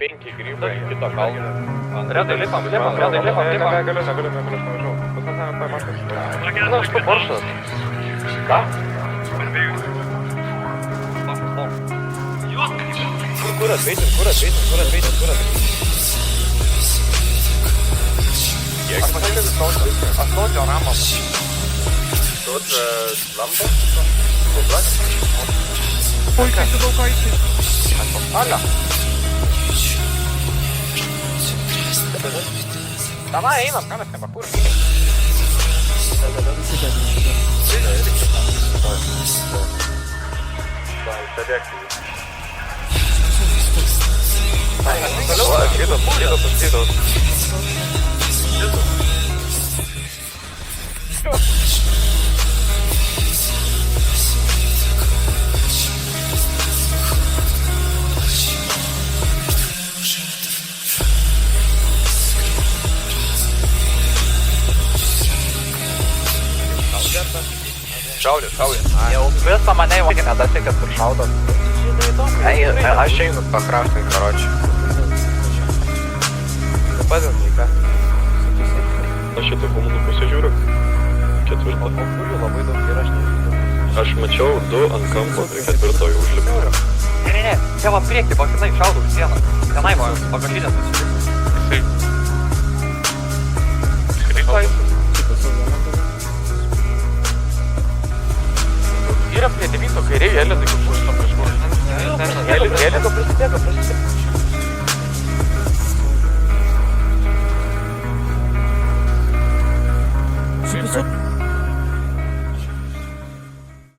5 grybai kito kalno. Redai lipam. Negaliu, aš nevažiuoju. Na, aš tu poršas. Ką? Kur atveitim? Aš naudžiu ramą. Тут лампа? Puikiai su daug aičiai. Alia. Davai, einam, ką mes nebakur. Šaudė. Jau visą mane jau nedasikęs kur šaudo. Aš einu pakraftai, karočiui. Padėm, ką? Aš šitą komunų pusę žiūriu. Ketvirtą. Kurių labai daug ir aš nežinau. Aš mačiau 2 ant kampo, prie ketvirtojo užlipau. Ne, čia va priekį, pakinai, šaudau sieną. Tenai va, pagalinės susitiks. Yra prie 9 kairiai, Elėdai, kaip užtam prieš kurį. Elėdai prasidėga. Su